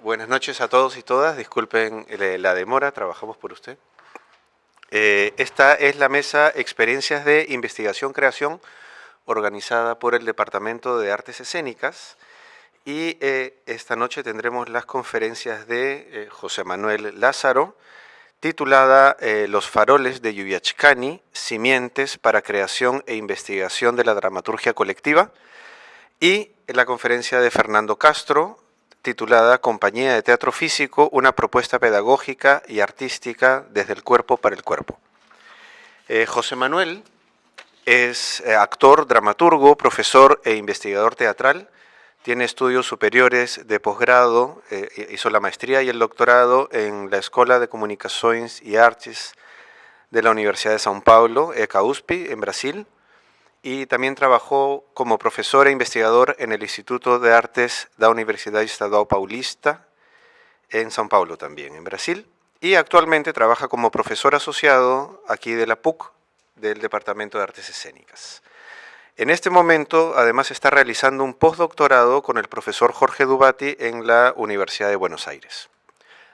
Buenas noches a todos y todas. Disculpen la demora, trabajamos por usted. Esta es la mesa Experiencias de Investigación-Creación organizada por el Departamento de Artes Escénicas y esta noche tendremos las conferencias de José Manuel Lázaro titulada Los faroles de Yuyachkani, simientes para creación e investigación de la dramaturgia colectiva, y la conferencia de Fernando Castro, titulada Compañía de Teatro Físico, una propuesta pedagógica y artística desde el cuerpo para el cuerpo. José Manuel es actor, dramaturgo, profesor e investigador teatral. Tiene estudios superiores de posgrado, hizo la maestría y el doctorado en la Escola de Comunicações y Artes de la Universidad de São Paulo, ECA USP, en Brasil, y también trabajó como profesor e investigador en el Instituto de Artes da Universidade Estadual Paulista, en São Paulo también, en Brasil, y actualmente trabaja como profesor asociado aquí de la PUC, del Departamento de Artes Escénicas. En este momento, además, está realizando un postdoctorado con el profesor Jorge Dubati en la Universidad de Buenos Aires.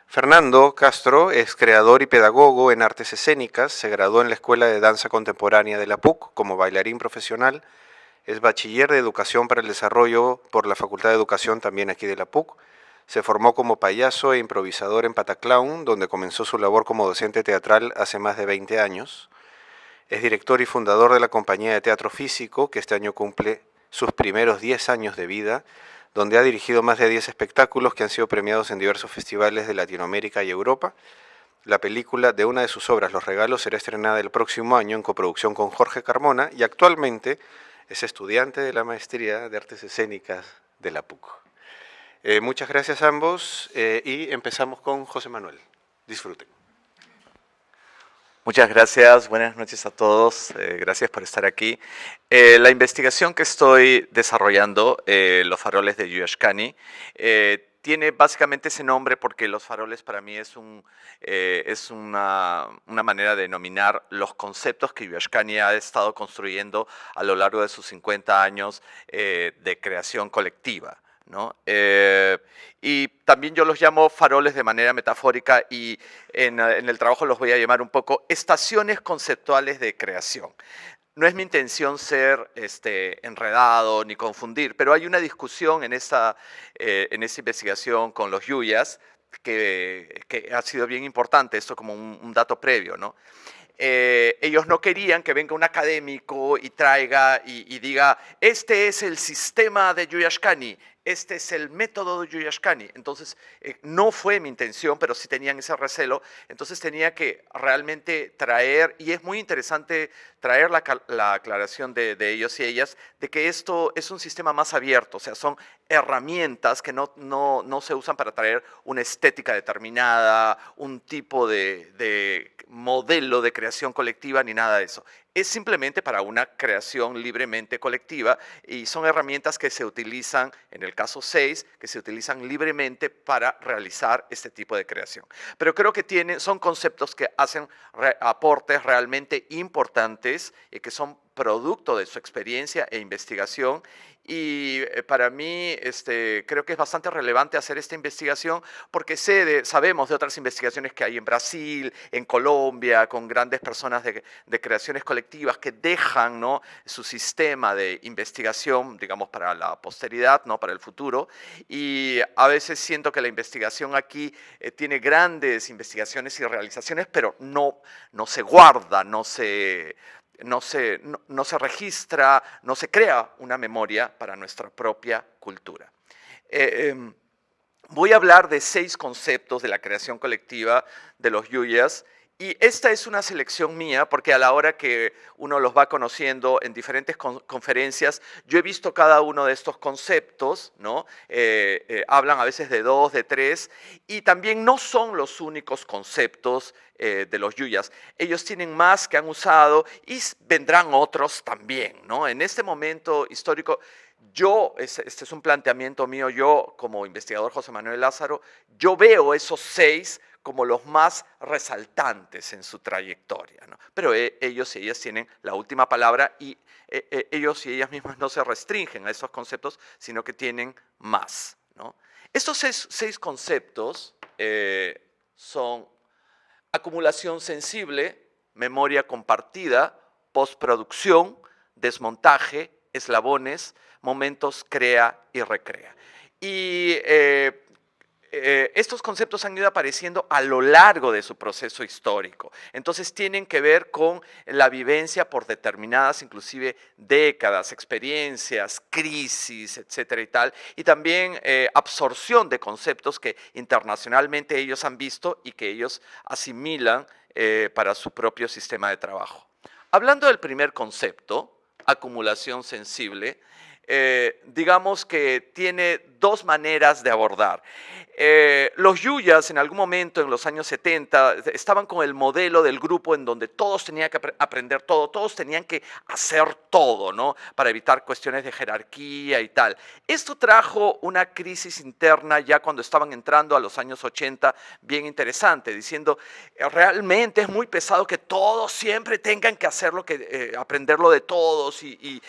Fernando Castro es creador y pedagogo en artes escénicas, se graduó en la Escuela de Danza Contemporánea de la PUC como bailarín profesional, es bachiller de Educación para el Desarrollo por la Facultad de Educación también aquí de la PUC, se formó como payaso e improvisador en Pataclown, donde comenzó su labor como docente teatral hace más de 20 años, es director y fundador de la Compañía de Teatro Físico, que este año cumple sus primeros 10 años de vida, donde ha dirigido más de 10 espectáculos que han sido premiados en diversos festivales de Latinoamérica y Europa. La película de una de sus obras, Los Regalos, será estrenada el próximo año en coproducción con Jorge Carmona y actualmente es estudiante de la Maestría de Artes Escénicas de la PUC. Muchas gracias a ambos y empezamos con José Manuel. Disfruten. Muchas gracias, buenas noches a todos, gracias por estar aquí. La investigación que estoy desarrollando, Los faroles de Yuyachkani, tiene básicamente ese nombre porque los faroles para mí es una manera de denominar los conceptos que Yuyachkani ha estado construyendo a lo largo de sus 50 años de creación colectiva, ¿no? Y también yo los llamo faroles de manera metafórica y en el trabajo los voy a llamar un poco estaciones conceptuales de creación. No es mi intención ser enredado ni confundir, pero hay una discusión en esta investigación con los yuyas que ha sido bien importante, esto como un dato previo, ¿no? Ellos no querían que venga un académico y traiga y diga, este es el sistema de Yuyachkani, este es el método de Yuyachkani. Entonces, no fue mi intención, pero sí tenían ese recelo. Entonces tenía que realmente traer, y es muy interesante traer la aclaración de ellos y ellas, de que esto es un sistema más abierto, o sea, son herramientas que no se usan para traer una estética determinada, un tipo de modelo de creación colectiva, ni nada de eso. Es simplemente para una creación libremente colectiva y son herramientas que se utilizan, en el caso 6, que se utilizan libremente para realizar este tipo de creación. Pero creo que son conceptos que hacen aportes realmente importantes y que son producto de su experiencia e investigación. Y para mí creo que es bastante relevante hacer esta investigación porque sabemos de otras investigaciones que hay en Brasil, en Colombia, con grandes personas de creaciones colectivas que dejan, ¿no?, su sistema de investigación, digamos, para la posteridad, ¿no?, para el futuro. Y a veces siento que la investigación aquí tiene grandes investigaciones y realizaciones, pero no se guarda, no se registra, no se crea una memoria para nuestra propia cultura. Voy a hablar de 6 conceptos de la creación colectiva de los yuyas. Y esta es una selección mía, porque a la hora que uno los va conociendo en diferentes conferencias, yo he visto cada uno de estos conceptos, ¿no? Hablan a veces de 2, de 3, y también no son los únicos conceptos de los yuyas. Ellos tienen más que han usado y vendrán otros también, ¿no? En este momento histórico, este es un planteamiento mío, yo como investigador José Manuel Lázaro, yo veo esos 6 como los más resaltantes en su trayectoria, ¿no? Pero ellos y ellas tienen la última palabra y ellos y ellas mismas no se restringen a esos conceptos, sino que tienen más, ¿no? Estos seis conceptos son acumulación sensible, memoria compartida, postproducción, desmontaje, eslabones, momentos crea y recrea. Y estos conceptos han ido apareciendo a lo largo de su proceso histórico. Entonces tienen que ver con la vivencia por determinadas, inclusive décadas, experiencias, crisis, etcétera y tal, y también absorción de conceptos que internacionalmente ellos han visto y que ellos asimilan para su propio sistema de trabajo. Hablando del primer concepto, acumulación sensible, digamos que tiene dos maneras de abordar. Los yuyas en algún momento en los años 70 estaban con el modelo del grupo en donde todos tenían que aprender todo, todos tenían que hacer todo, ¿no? Para evitar cuestiones de jerarquía y tal. Esto trajo una crisis interna ya cuando estaban entrando a los años 80 bien interesante, diciendo realmente es muy pesado que todos siempre tengan que hacer aprenderlo de todos y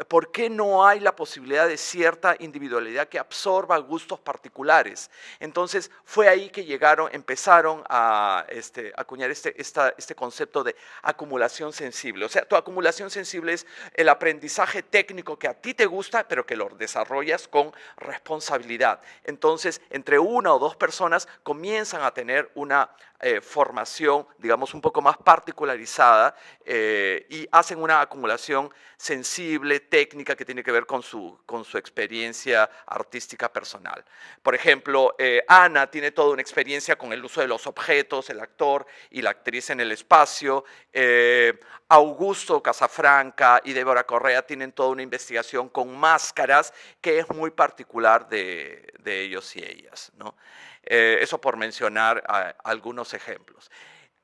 ¿por qué no hay la posibilidad de cierta individualidad que absorba gustos particulares? Entonces fue ahí que empezaron a acuñar este concepto de acumulación sensible. O sea, tu acumulación sensible es el aprendizaje técnico que a ti te gusta, pero que lo desarrollas con responsabilidad. Entonces, entre una o dos personas comienzan a tener una formación, digamos, un poco más particularizada y hacen una acumulación sensible, técnica, que tiene que ver con su experiencia artística personal. Por ejemplo, Ana tiene toda una experiencia con el uso de los objetos, el actor y la actriz en el espacio. Augusto Casafranca y Débora Correa tienen toda una investigación con máscaras que es muy particular de ellos y ellas, ¿no? Eso por mencionar algunos ejemplos.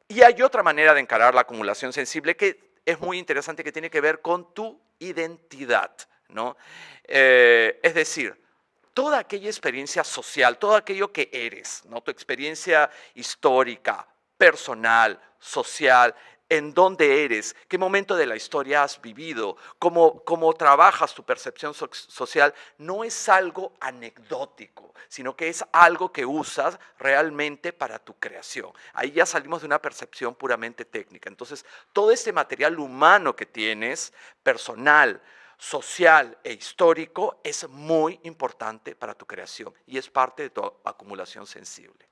Y hay otra manera de encarar la acumulación sensible que es muy interesante, que tiene que ver con tu identidad, ¿no? Es decir, toda aquella experiencia social, todo aquello que eres, ¿no? Tu experiencia histórica, personal, social, en dónde eres, qué momento de la historia has vivido, cómo trabajas tu percepción social, no es algo anecdótico, sino que es algo que usas realmente para tu creación. Ahí ya salimos de una percepción puramente técnica. Entonces, todo este material humano que tienes, personal, social e histórico, es muy importante para tu creación y es parte de tu acumulación sensible.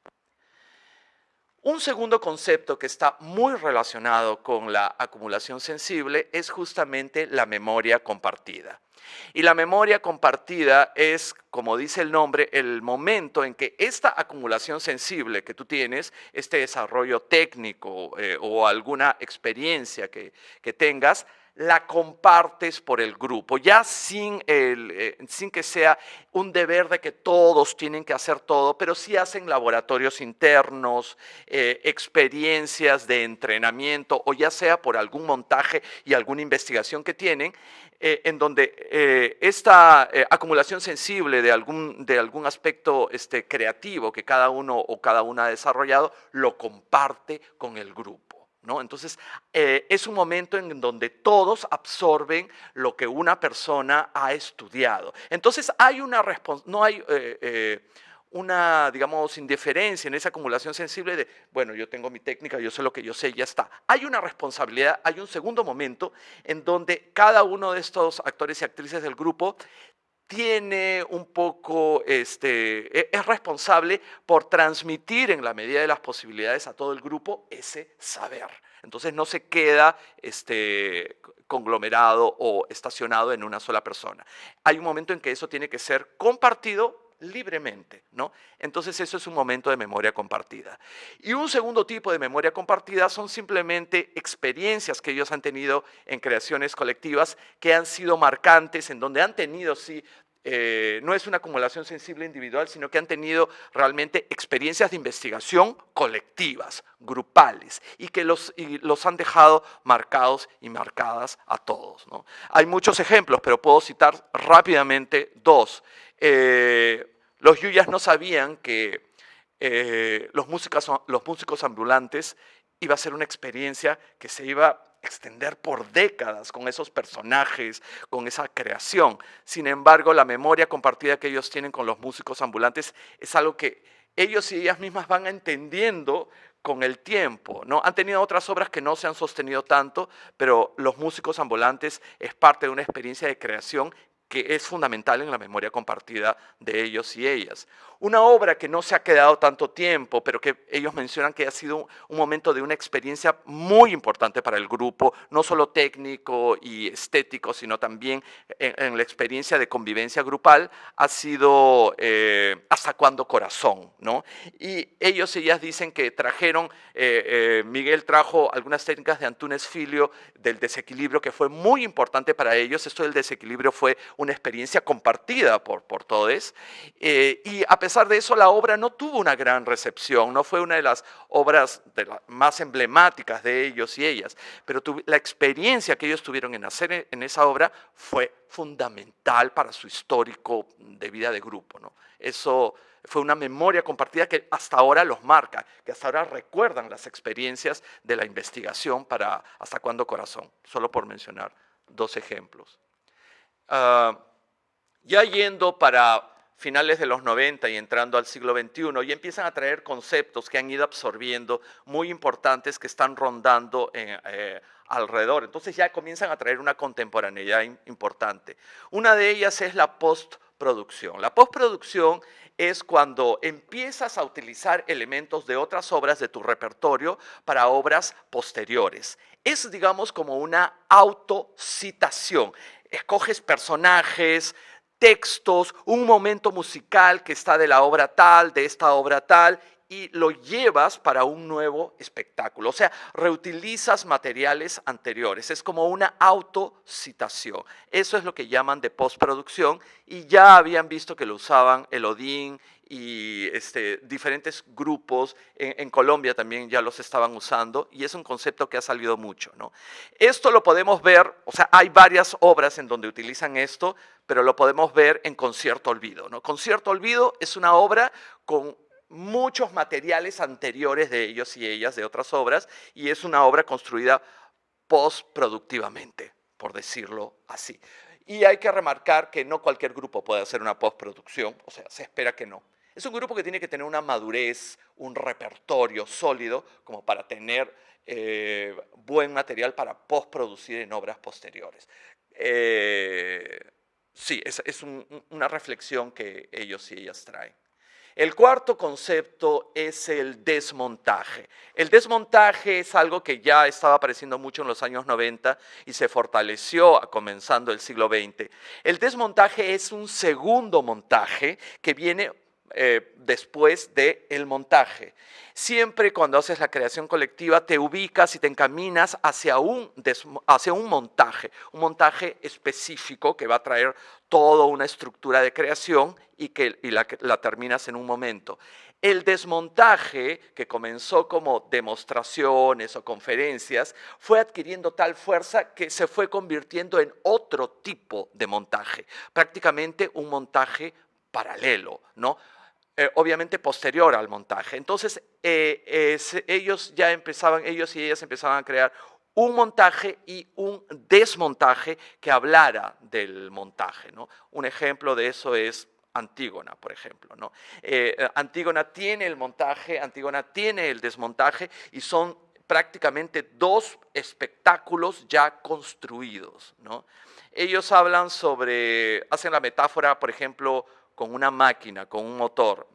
Un segundo concepto que está muy relacionado con la acumulación sensible es justamente la memoria compartida. Y la memoria compartida es, como dice el nombre, el momento en que esta acumulación sensible que tú tienes, este desarrollo técnico o alguna experiencia que tengas, la compartes por el grupo, ya sin que sea un deber de que todos tienen que hacer todo, pero sí hacen laboratorios internos, experiencias de entrenamiento, o ya sea por algún montaje y alguna investigación que tienen, en donde esta acumulación sensible de algún aspecto creativo que cada uno o cada una ha desarrollado, lo comparte con el grupo, ¿no? Entonces, es un momento en donde todos absorben lo que una persona ha estudiado. Entonces, no hay una, digamos, indiferencia en esa acumulación sensible de, bueno, yo tengo mi técnica, yo sé lo que yo sé, ya está. Hay una responsabilidad, hay un segundo momento en donde cada uno de estos actores y actrices del grupo tiene un poco, es responsable por transmitir en la medida de las posibilidades a todo el grupo ese saber. Entonces no se queda conglomerado o estacionado en una sola persona. Hay un momento en que eso tiene que ser compartido libremente, ¿no? Entonces eso es un momento de memoria compartida. Y un segundo tipo de memoria compartida son simplemente experiencias que ellos han tenido en creaciones colectivas que han sido marcantes, en donde han tenido, sí, no es una acumulación sensible individual, sino que han tenido realmente experiencias de investigación colectivas, grupales, y que los han dejado marcados y marcadas a todos, ¿no? Hay muchos ejemplos, pero puedo citar rápidamente dos. Los yuyas no sabían que los músicos ambulantes iba a ser una experiencia que se iba extender por décadas con esos personajes, con esa creación. Sin embargo, la memoria compartida que ellos tienen con los músicos ambulantes es algo que ellos y ellas mismas van entendiendo con el tiempo, ¿no? Han tenido otras obras que no se han sostenido tanto, pero Los músicos ambulantes es parte de una experiencia de creación que es fundamental en la memoria compartida de ellos y ellas. Una obra que no se ha quedado tanto tiempo, pero que ellos mencionan que ha sido un momento de una experiencia muy importante para el grupo, no solo técnico y estético, sino también en la experiencia de convivencia grupal, ha sido Hasta cuándo corazón, ¿no? Y ellos y ellas dicen que trajeron, Miguel trajo algunas técnicas de Antúnez Filio del desequilibrio que fue muy importante para ellos. Esto del desequilibrio fue una experiencia compartida por todos. Y a pesar de eso, la obra no tuvo una gran recepción, no fue una de las obras más emblemáticas de ellos y ellas, pero la experiencia que ellos tuvieron en hacer en esa obra fue fundamental para su histórico de vida de grupo, ¿no? Eso fue una memoria compartida que hasta ahora los marca, que hasta ahora recuerdan las experiencias de la investigación para Hasta cuándo corazón, solo por mencionar dos ejemplos. Ya yendo para finales de los 90 y entrando al siglo XXI, ya empiezan a traer conceptos que han ido absorbiendo, muy importantes, que están rondando alrededor. Entonces ya comienzan a traer una contemporaneidad importante. Una de ellas es la postproducción. La postproducción es cuando empiezas a utilizar elementos de otras obras de tu repertorio para obras posteriores. Es, digamos, como una autocitación. Escoges personajes, textos, un momento musical que está de la obra tal, de esta obra tal, y lo llevas para un nuevo espectáculo. O sea, reutilizas materiales anteriores. Es como una autocitación. Eso es lo que llaman de postproducción, y ya habían visto que lo usaban Elodín y diferentes grupos en Colombia también ya los estaban usando, y es un concepto que ha salido mucho, ¿no? Esto lo podemos ver, o sea, hay varias obras en donde utilizan esto, pero lo podemos ver en Concierto Olvido, ¿no? Concierto Olvido es una obra con muchos materiales anteriores de ellos y ellas, de otras obras, y es una obra construida postproductivamente, por decirlo así. Y hay que remarcar que no cualquier grupo puede hacer una postproducción, o sea, se espera que no. Es un grupo que tiene que tener una madurez, un repertorio sólido como para tener buen material para postproducir en obras posteriores. Sí, es una reflexión que ellos y ellas traen. El cuarto concepto es el desmontaje. El desmontaje es algo que ya estaba apareciendo mucho en los años 90 y se fortaleció comenzando el siglo XX. El desmontaje es un segundo montaje que viene después del montaje. Siempre cuando haces la creación colectiva te ubicas y te encaminas hacia un montaje específico que va a traer toda una estructura de creación y la terminas en un momento. El desmontaje, que comenzó como demostraciones o conferencias, fue adquiriendo tal fuerza que se fue convirtiendo en otro tipo de montaje, prácticamente un montaje paralelo, ¿no? Obviamente posterior al montaje. Entonces, ellos y ellas empezaban a crear un montaje y un desmontaje que hablara del montaje, ¿no? Un ejemplo de eso es Antígona, por ejemplo, ¿no? Antígona tiene el montaje, Antígona tiene el desmontaje, y son prácticamente dos espectáculos ya construidos, ¿no? Ellos hacen la metáfora, por ejemplo, con una máquina, con un motor.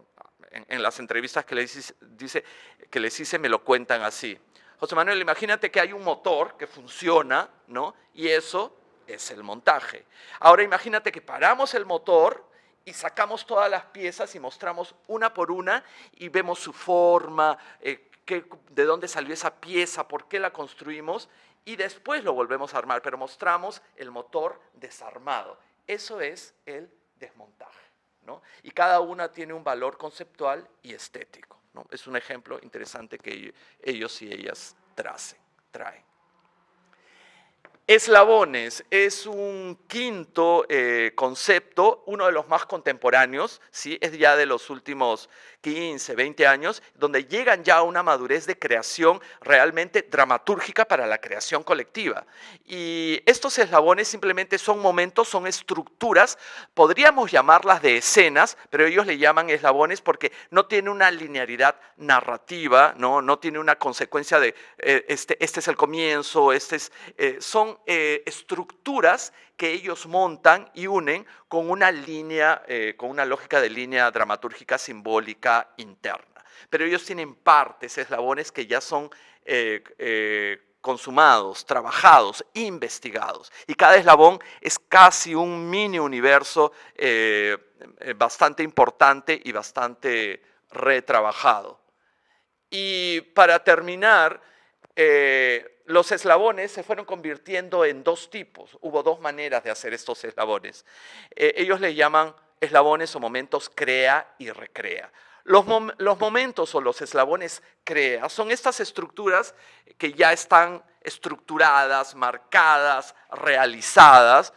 En las entrevistas que les hice me lo cuentan así. José Manuel, imagínate que hay un motor que funciona, ¿no? Y eso es el montaje. Ahora imagínate que paramos el motor y sacamos todas las piezas y mostramos una por una y vemos su forma, de dónde salió esa pieza, por qué la construimos, y después lo volvemos a armar, pero mostramos el motor desarmado. Eso es el desmontaje, ¿no? Y cada una tiene un valor conceptual y estético, ¿no? Es un ejemplo interesante que ellos y ellas traen. Eslabones es un quinto concepto, uno de los más contemporáneos, ¿sí? Es ya de los últimos 15, 20 años, donde llegan ya a una madurez de creación realmente dramatúrgica para la creación colectiva. Y estos eslabones simplemente son momentos, son estructuras, podríamos llamarlas de escenas, pero ellos le llaman eslabones porque no tiene una linearidad narrativa, no tiene una consecuencia de este es el comienzo, son estructuras que ellos montan y unen con una línea, con una lógica de línea dramatúrgica simbólica interna. Pero ellos tienen partes, eslabones que ya son consumados, trabajados, investigados. Y cada eslabón es casi un mini universo bastante importante y bastante retrabajado. Y para terminar, los eslabones se fueron convirtiendo en dos tipos. Hubo dos maneras de hacer estos eslabones. Ellos le llaman eslabones o momentos crea y recrea. Los momentos o los eslabones crea son estas estructuras que ya están estructuradas, marcadas, realizadas,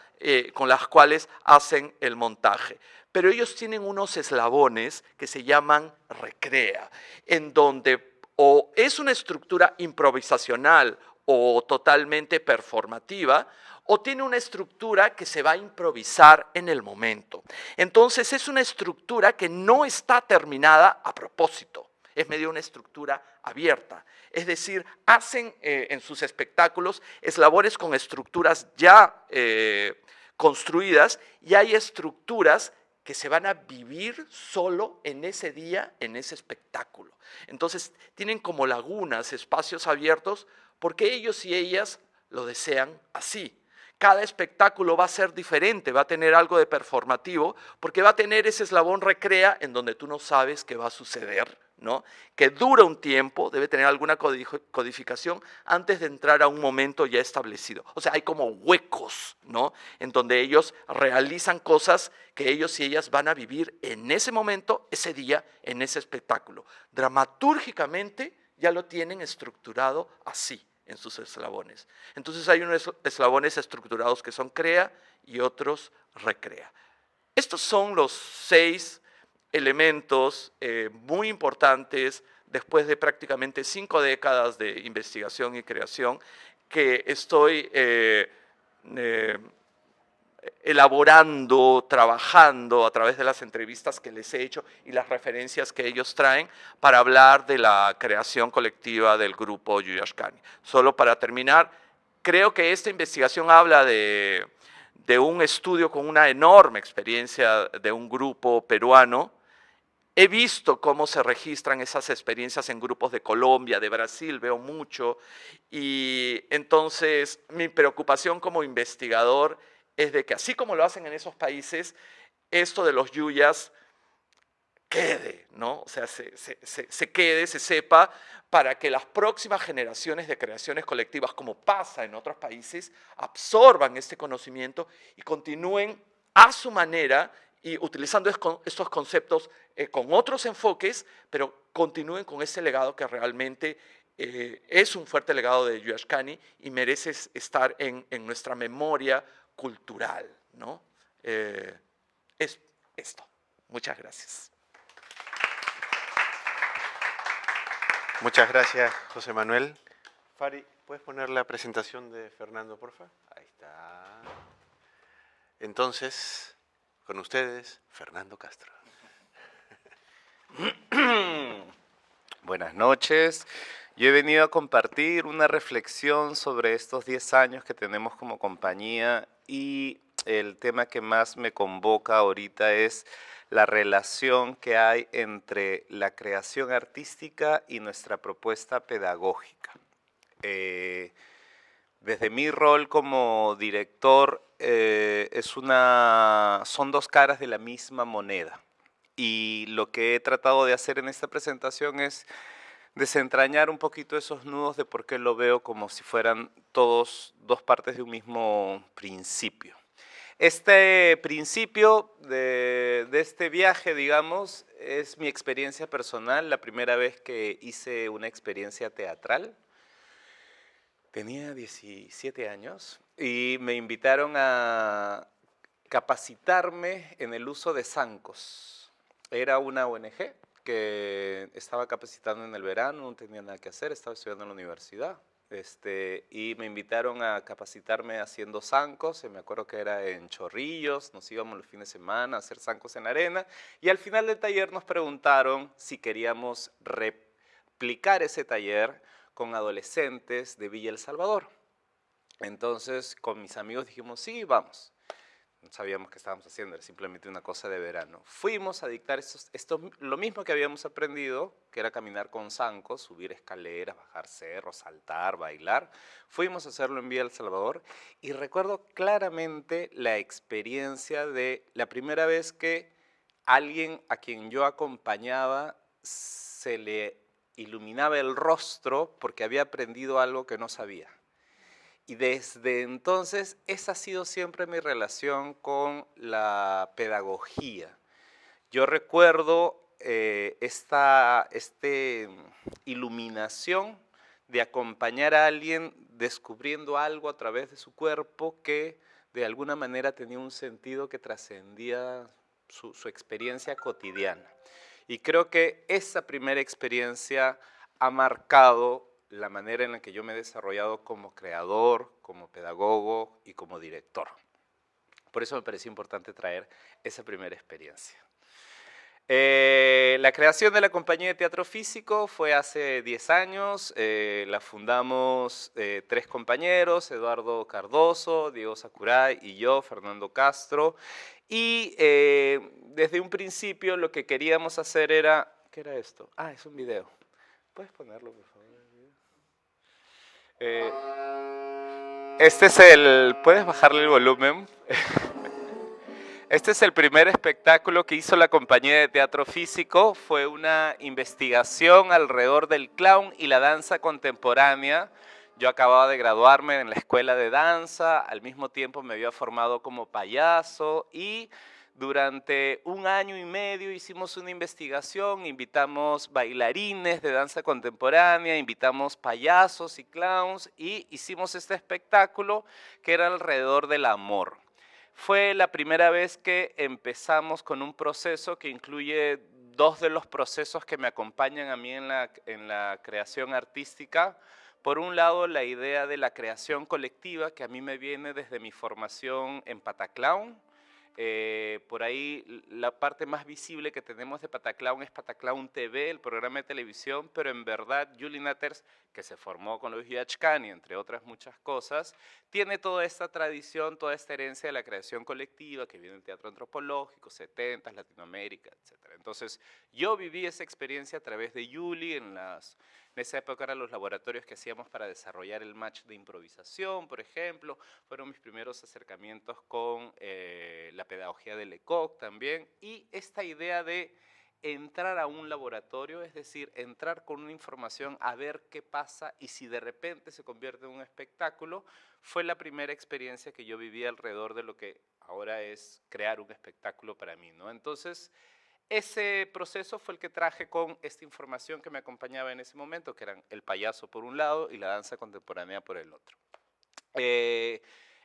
con las cuales hacen el montaje. Pero ellos tienen unos eslabones que se llaman recrea, en donde o es una estructura improvisacional o totalmente performativa, o tiene una estructura que se va a improvisar en el momento. Entonces es una estructura que no está terminada a propósito, es medio una estructura abierta. Es decir, hacen en sus espectáculos eslabones con estructuras ya construidas y hay estructuras que se van a vivir solo en ese día, en ese espectáculo. Entonces, tienen como lagunas, espacios abiertos, porque ellos y ellas lo desean así. Cada espectáculo va a ser diferente, va a tener algo de performativo, porque va a tener ese eslabón recrea en donde tú no sabes qué va a suceder, ¿no? Que dura un tiempo, debe tener alguna codificación antes de entrar a un momento ya establecido. O sea, hay como huecos, ¿no? En donde ellos realizan cosas que ellos y ellas van a vivir en ese momento, ese día, en ese espectáculo. Dramatúrgicamente ya lo tienen estructurado así en sus eslabones. Entonces hay unos eslabones estructurados que son crea y otros recrea. Estos son los 6 elementos muy importantes después de prácticamente 5 décadas de investigación y creación que estoy elaborando, trabajando a través de las entrevistas que les he hecho y las referencias que ellos traen para hablar de la creación colectiva del grupo Yuyashkani. Solo para terminar, creo que esta investigación habla de un estudio con una enorme experiencia de un grupo peruano. He visto cómo se registran esas experiencias en grupos de Colombia, de Brasil, veo mucho, y entonces mi preocupación como investigador es de que así como lo hacen en esos países, esto de los yuyas quede, ¿no? O sea, se quede, se sepa, para que las próximas generaciones de creaciones colectivas, como pasa en otros países, absorban este conocimiento y continúen a su manera y utilizando estos conceptos con otros enfoques, pero continúen con ese legado que realmente es un fuerte legado de Yuyashkani y merece estar en nuestra memoria cultural, ¿no? Es esto. Muchas gracias. Muchas gracias, José Manuel. Fari, ¿puedes poner la presentación de Fernando, por favor? Ahí está. Entonces, con ustedes, Fernando Castro. Buenas noches. Yo he venido a compartir una reflexión sobre estos 10 años que tenemos como compañía y el tema que más me convoca ahorita es la relación que hay entre la creación artística y nuestra propuesta pedagógica. Desde mi rol como director, son dos caras de la misma moneda. Y lo que he tratado de hacer en esta presentación es desentrañar un poquito esos nudos de por qué lo veo como si fueran dos partes de un mismo principio. Este principio de este viaje, digamos, es mi experiencia personal, la primera vez que hice una experiencia teatral Tenía 17 años y me invitaron a capacitarme en el uso de zancos. Era una ONG que estaba capacitando en el verano, no tenía nada que hacer, estaba estudiando en la universidad. Y me invitaron a capacitarme haciendo zancos, me acuerdo que era en Chorrillos, nos íbamos los fines de semana a hacer zancos en arena, y al final del taller nos preguntaron si queríamos replicar ese taller con adolescentes de Villa El Salvador. Entonces, con mis amigos dijimos, sí, vamos. No sabíamos qué estábamos haciendo, era simplemente una cosa de verano. Fuimos a dictar lo mismo que habíamos aprendido, que era caminar con zancos, subir escaleras, bajar cerros, saltar, bailar. Fuimos a hacerlo en Villa El Salvador y recuerdo claramente la experiencia de la primera vez que alguien a quien yo acompañaba se le iluminaba el rostro porque había aprendido algo que no sabía. Y desde entonces esa ha sido siempre mi relación con la pedagogía. Yo recuerdo esta iluminación de acompañar a alguien descubriendo algo a través de su cuerpo que de alguna manera tenía un sentido que trascendía su experiencia cotidiana. Y creo que esa primera experiencia ha marcado la manera en la que yo me he desarrollado como creador, como pedagogo y como director. Por eso me pareció importante traer esa primera experiencia. La creación de la compañía de teatro físico fue hace 10 años, la fundamos 3 compañeros, Eduardo Cardoso, Diego Sakurai y yo, Fernando Castro, y desde un principio lo que queríamos hacer era, ¿qué era esto? Ah, es un video. ¿Puedes ponerlo, por favor? Este es ¿puedes bajarle el volumen? Este es el primer espectáculo que hizo la compañía de teatro físico. Fue una investigación alrededor del clown y la danza contemporánea. Yo acababa de graduarme en la escuela de danza, al mismo tiempo me había formado como payaso y durante 1 año y medio hicimos una investigación, invitamos bailarines de danza contemporánea, invitamos payasos y clowns y hicimos este espectáculo que era alrededor del amor. Fue la primera vez que empezamos con un proceso que incluye 2 de los procesos que me acompañan a mí en la creación artística. Por un lado, la idea de la creación colectiva, que a mí me viene desde mi formación en Pataclown. Por ahí la parte más visible que tenemos de Pataclown es Pataclown TV, el programa de televisión, pero en verdad Julie Natters, que se formó con Luis Yachkani, entre otras muchas cosas, tiene toda esta tradición, toda esta herencia de la creación colectiva que viene del teatro antropológico, 70s, Latinoamérica, etc. Entonces yo viví esa experiencia a través de Julie en esa época eran los laboratorios que hacíamos para desarrollar el match de improvisación, por ejemplo. Fueron mis primeros acercamientos con la pedagogía de Lecoq también. Y esta idea de entrar a un laboratorio, es decir, entrar con una información a ver qué pasa y si de repente se convierte en un espectáculo, fue la primera experiencia que yo viví alrededor de lo que ahora es crear un espectáculo para mí, ¿no? Entonces, ese proceso fue el que traje con esta información que me acompañaba en ese momento, que eran el payaso por un lado y la danza contemporánea por el otro.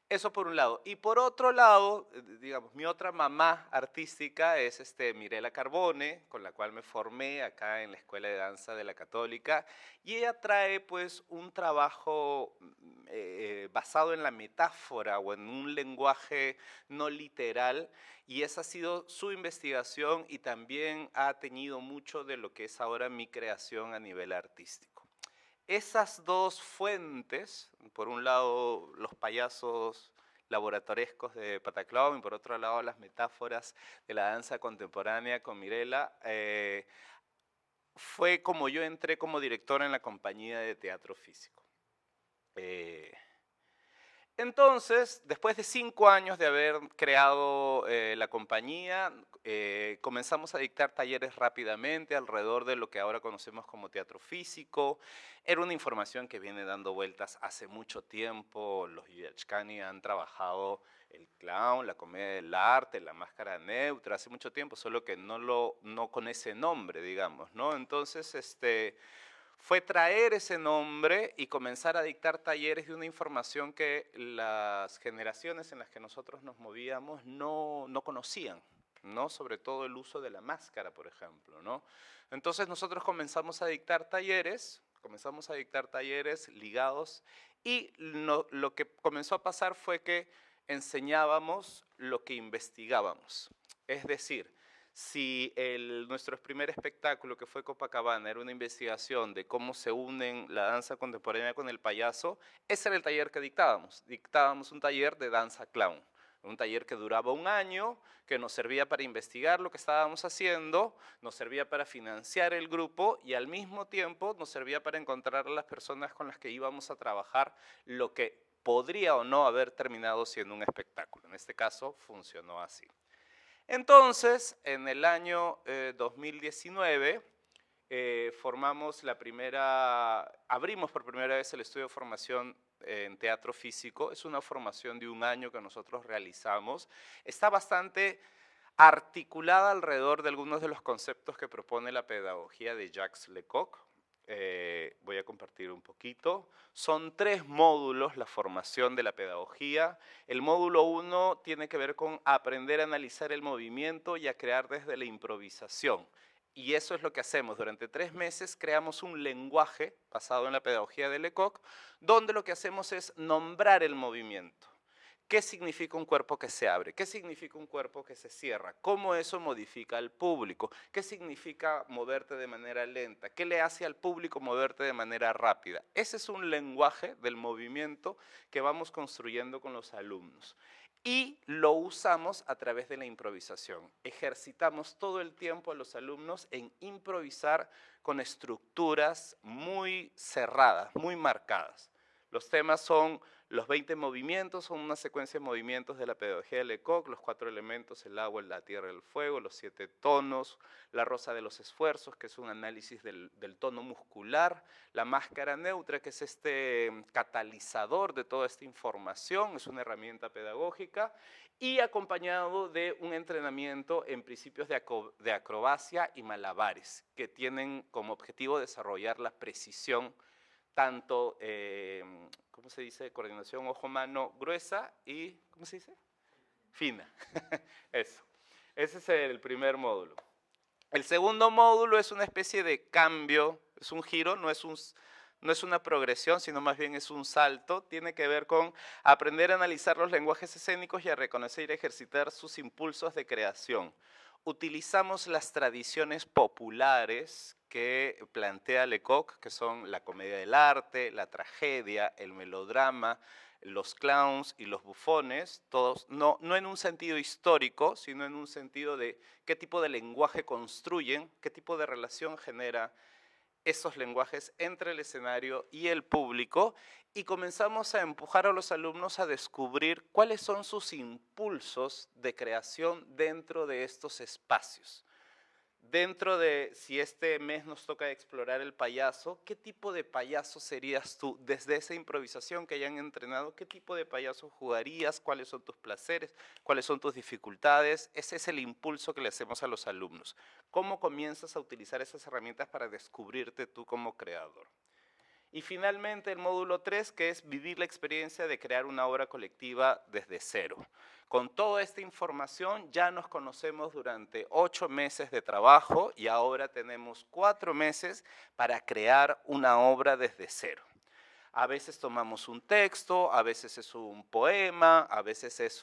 Eso por un lado. Y por otro lado, digamos, mi otra mamá artística es Mirela Carbone, con la cual me formé acá en la Escuela de Danza de la Católica, y ella trae pues un trabajo basado en la metáfora o en un lenguaje no literal, y esa ha sido su investigación y también ha teñido mucho de lo que es ahora mi creación a nivel artístico. Esas 2 fuentes, por un lado los payasos laboratorescos de Pataclown y por otro lado las metáforas de la danza contemporánea con Mirela, fue como yo entré como director en la compañía de teatro físico. Entonces, después de 5 años de haber creado la compañía, comenzamos a dictar talleres rápidamente alrededor de lo que ahora conocemos como teatro físico. Era una información que viene dando vueltas hace mucho tiempo. Los Yachkani han trabajado el clown, la comedia del arte, la máscara neutra, hace mucho tiempo, solo que no con ese nombre, digamos, ¿no? Entonces, fue traer ese nombre y comenzar a dictar talleres de una información que las generaciones en las que nosotros nos movíamos no conocían, ¿no? Sobre todo el uso de la máscara, por ejemplo, ¿no? Entonces nosotros comenzamos a dictar talleres ligados y lo que comenzó a pasar fue que enseñábamos lo que investigábamos. Es decir, si nuestro primer espectáculo, que fue Copacabana, era una investigación de cómo se unen la danza contemporánea con el payaso, ese era el taller que dictábamos. Dictábamos un taller de danza clown, un taller que duraba un año, que nos servía para investigar lo que estábamos haciendo, nos servía para financiar el grupo y al mismo tiempo nos servía para encontrar a las personas con las que íbamos a trabajar lo que podría o no haber terminado siendo un espectáculo. En este caso funcionó así. Entonces, en el año 2019, abrimos por primera vez el estudio de formación en teatro físico. Es una formación de un año que nosotros realizamos. Está bastante articulada alrededor de algunos de los conceptos que propone la pedagogía de Jacques Lecoq. Voy a compartir un poquito. Son 3 módulos la formación de la pedagogía. El módulo 1 tiene que ver con aprender a analizar el movimiento y a crear desde la improvisación. Y eso es lo que hacemos. Durante 3 meses creamos un lenguaje basado en la pedagogía de Lecoq, donde lo que hacemos es nombrar el movimiento. ¿Qué significa un cuerpo que se abre? ¿Qué significa un cuerpo que se cierra? ¿Cómo eso modifica al público? ¿Qué significa moverte de manera lenta? ¿Qué le hace al público moverte de manera rápida? Ese es un lenguaje del movimiento que vamos construyendo con los alumnos. Y lo usamos a través de la improvisación. Ejercitamos todo el tiempo a los alumnos en improvisar con estructuras muy cerradas, muy marcadas. Los temas son los 20 movimientos, son una secuencia de movimientos de la pedagogía de Lecoq, los 4 elementos, el agua, la tierra, el fuego, los 7 tonos, la rosa de los esfuerzos, que es un análisis del tono muscular, la máscara neutra, que es este catalizador de toda esta información, es una herramienta pedagógica, y acompañado de un entrenamiento en principios de acrobacia y malabares, que tienen como objetivo desarrollar la precisión tanto, ¿cómo se dice? Coordinación ojo-mano gruesa y, ¿cómo se dice? Fina. Eso. Ese es el primer módulo. El segundo módulo es una especie de cambio, es un giro, no es una progresión, sino más bien es un salto. Tiene que ver con aprender a analizar los lenguajes escénicos y a reconocer y ejercitar sus impulsos de creación. Utilizamos las tradiciones populares que plantea Lecoq, que son la comedia del arte, la tragedia, el melodrama, los clowns y los bufones, todos no en un sentido histórico, sino en un sentido de qué tipo de lenguaje construyen, qué tipo de relación genera esos lenguajes entre el escenario y el público, y comenzamos a empujar a los alumnos a descubrir cuáles son sus impulsos de creación dentro de estos espacios. Dentro de, si este mes nos toca explorar el payaso, ¿qué tipo de payaso serías tú? Desde esa improvisación que hayan entrenado, ¿qué tipo de payaso jugarías? ¿Cuáles son tus placeres? ¿Cuáles son tus dificultades? Ese es el impulso que le hacemos a los alumnos. ¿Cómo comienzas a utilizar esas herramientas para descubrirte tú como creador? Y finalmente el módulo 3, que es vivir la experiencia de crear una obra colectiva desde cero. Con toda esta información ya nos conocemos durante 8 meses de trabajo y ahora tenemos 4 meses para crear una obra desde cero. A veces tomamos un texto, a veces es un poema, a veces es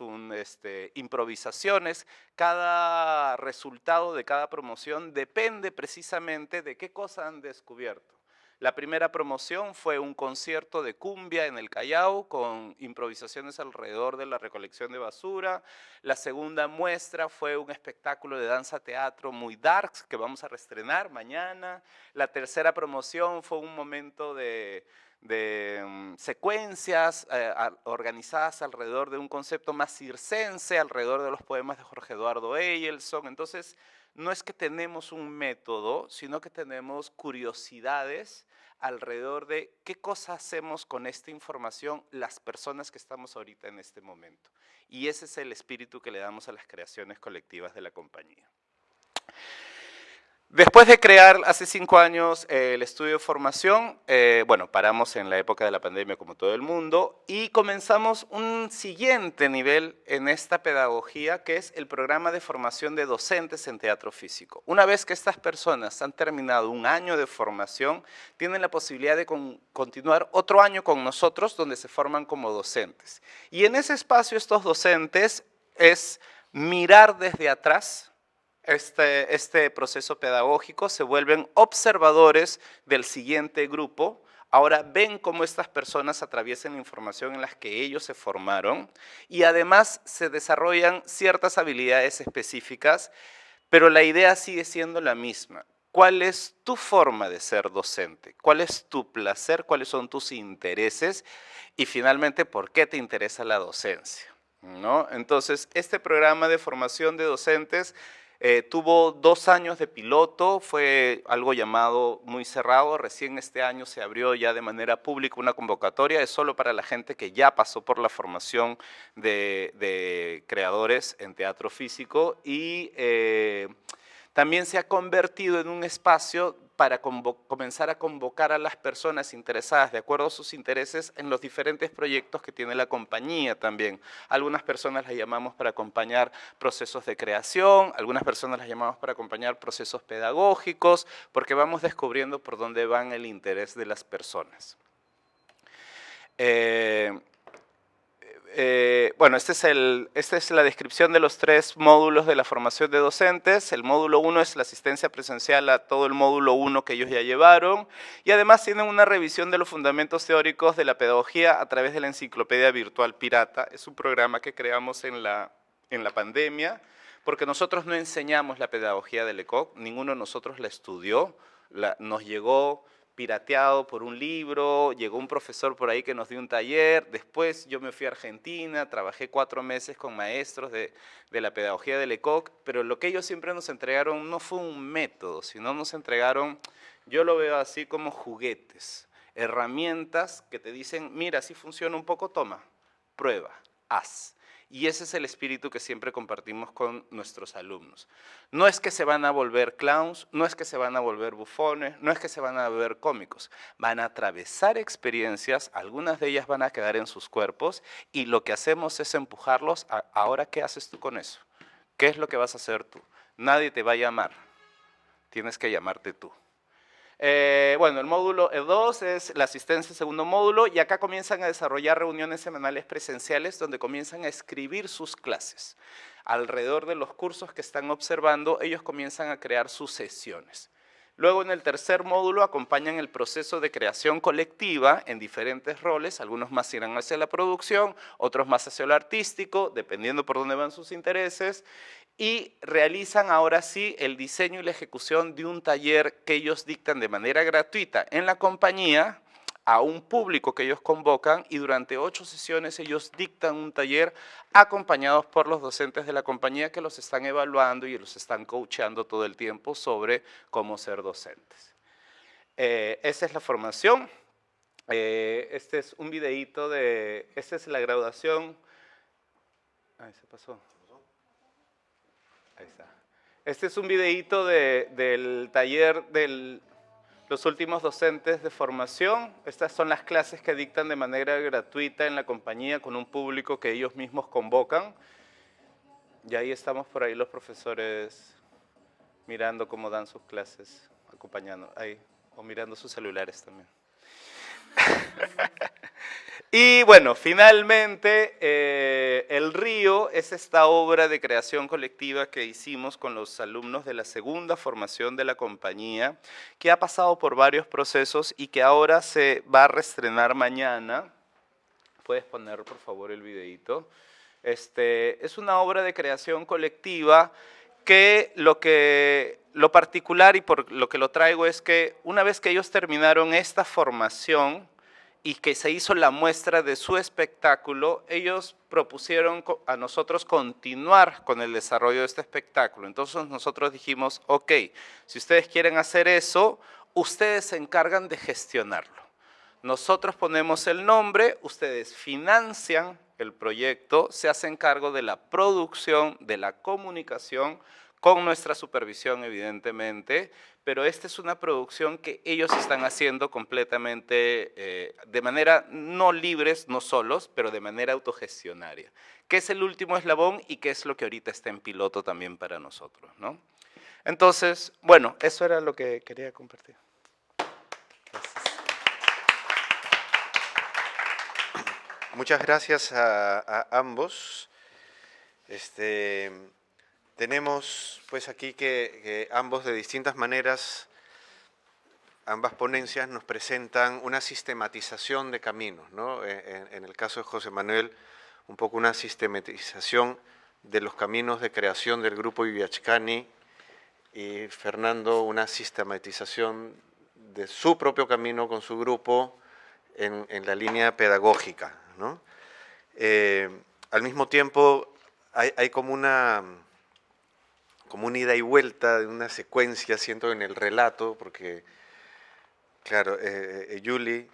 improvisaciones. Cada resultado de cada promoción depende precisamente de qué cosa han descubierto. La primera promoción fue un concierto de cumbia en el Callao con improvisaciones alrededor de la recolección de basura. La segunda muestra fue un espectáculo de danza-teatro muy darks que vamos a reestrenar mañana. La tercera promoción fue un momento de secuencias organizadas alrededor de un concepto más circense, alrededor de los poemas de Jorge Eduardo Eyelson. Entonces, no es que tenemos un método, sino que tenemos curiosidades alrededor de qué cosa hacemos con esta información las personas que estamos ahorita en este momento. Y ese es el espíritu que le damos a las creaciones colectivas de la compañía. Después de crear hace 5 años el estudio de formación, bueno, paramos en la época de la pandemia como todo el mundo y comenzamos un siguiente nivel en esta pedagogía que es el programa de formación de docentes en teatro físico. Una vez que estas personas han terminado un año de formación, tienen la posibilidad de continuar otro año con nosotros donde se forman como docentes. Y en ese espacio estos docentes es mirar desde atrás este proceso pedagógico, se vuelven observadores del siguiente grupo. Ahora ven cómo estas personas atraviesan la información en las que ellos se formaron y además se desarrollan ciertas habilidades específicas, pero la idea sigue siendo la misma. ¿Cuál es tu forma de ser docente? ¿Cuál es tu placer? ¿Cuáles son tus intereses? Y finalmente, ¿por qué te interesa la docencia? ¿No? Entonces, este programa de formación de docentes tuvo 2 años de piloto, fue algo llamado muy cerrado, recién este año se abrió ya de manera pública una convocatoria, es solo para la gente que ya pasó por la formación de creadores en teatro físico y también se ha convertido en un espacio para comenzar a convocar a las personas interesadas de acuerdo a sus intereses en los diferentes proyectos que tiene la compañía también. Algunas personas las llamamos para acompañar procesos de creación, algunas personas las llamamos para acompañar procesos pedagógicos, porque vamos descubriendo por dónde van el interés de las personas. Bueno, esta es la descripción de los 3 módulos de la formación de docentes. El módulo 1 es la asistencia presencial a todo el módulo 1 que ellos ya llevaron y además tienen una revisión de los fundamentos teóricos de la pedagogía a través de la enciclopedia virtual pirata. Es un programa que creamos en la pandemia porque nosotros no enseñamos la pedagogía del ECOC, ninguno de nosotros la estudió, nos llegó pirateado por un libro, llegó un profesor por ahí que nos dio un taller, después yo me fui a Argentina, trabajé 4 meses con maestros de la pedagogía del ECOC, pero lo que ellos siempre nos entregaron no fue un método, sino nos entregaron, yo lo veo así como juguetes, herramientas que te dicen, mira, así funciona un poco, toma, prueba, haz. Y ese es el espíritu que siempre compartimos con nuestros alumnos. No es que se van a volver clowns, no es que se van a volver bufones, no es que se van a volver cómicos. Van a atravesar experiencias, algunas de ellas van a quedar en sus cuerpos y lo que hacemos es empujarlos a, ahora, ¿qué haces tú con eso? ¿Qué es lo que vas a hacer tú? Nadie te va a llamar, tienes que llamarte tú. Bueno, el módulo 2 es la asistencia, segundo módulo, y acá comienzan a desarrollar reuniones semanales presenciales donde comienzan a escribir sus clases. Alrededor de los cursos que están observando, ellos comienzan a crear sus sesiones. Luego en el tercer módulo acompañan el proceso de creación colectiva en diferentes roles, algunos más irán hacia la producción, otros más hacia lo artístico, dependiendo por dónde van sus intereses, y realizan ahora sí el diseño y la ejecución de un taller que ellos dictan de manera gratuita en la compañía a un público que ellos convocan y durante 8 sesiones ellos dictan un taller acompañados por los docentes de la compañía que los están evaluando y los están coachando todo el tiempo sobre cómo ser docentes. Esa es la formación. Este es un videíto esta es la graduación. Ay, se pasó. Ahí está. Este es un videíto del taller de los últimos docentes de formación. Estas son las clases que dictan de manera gratuita en la compañía con un público que ellos mismos convocan. Y ahí estamos por ahí los profesores mirando cómo dan sus clases, acompañando, ahí, o mirando sus celulares también. Y bueno, finalmente, El Río es esta obra de creación colectiva que hicimos con los alumnos de la segunda formación de la compañía, que ha pasado por varios procesos y que ahora se va a reestrenar mañana. Puedes poner, por favor, el videíto. Es una obra de creación colectiva que lo particular y por lo que lo traigo es que una vez que ellos terminaron esta formación, y que se hizo la muestra de su espectáculo, ellos propusieron a nosotros continuar con el desarrollo de este espectáculo. Entonces nosotros dijimos, ok, si ustedes quieren hacer eso, ustedes se encargan de gestionarlo. Nosotros ponemos el nombre, ustedes financian el proyecto, se hacen cargo de la producción, de la comunicación, con nuestra supervisión evidentemente, pero esta es una producción que ellos están haciendo completamente de manera no libres, no solos, pero de manera autogestionaria, que es el último eslabón y que es lo que ahorita está en piloto también para nosotros, ¿no? Entonces, bueno, eso era lo que quería compartir. Muchas gracias a ambos. Tenemos pues aquí que ambos de distintas maneras, ambas ponencias nos presentan una sistematización de caminos, ¿no? En el caso de José Manuel, un poco una sistematización de los caminos de creación del grupo Yuyachkani, y Fernando una sistematización de su propio camino con su grupo en la línea pedagógica, ¿no? Al mismo tiempo hay como una ida y vuelta de una secuencia, siento, en el relato, porque, claro, Yuli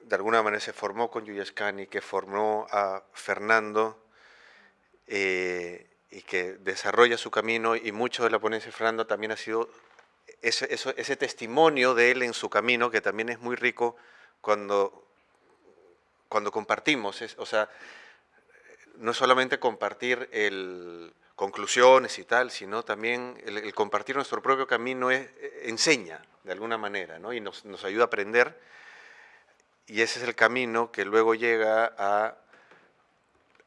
de alguna manera se formó con Yuyachkani, que formó a Fernando, y que desarrolla su camino, y mucho de la ponencia de Fernando también ha sido ese testimonio de él en su camino, que también es muy rico cuando compartimos, o sea, no solamente compartir conclusiones y tal, sino también el compartir nuestro propio camino enseña de alguna manera, ¿no? Y nos ayuda a aprender, y ese es el camino que luego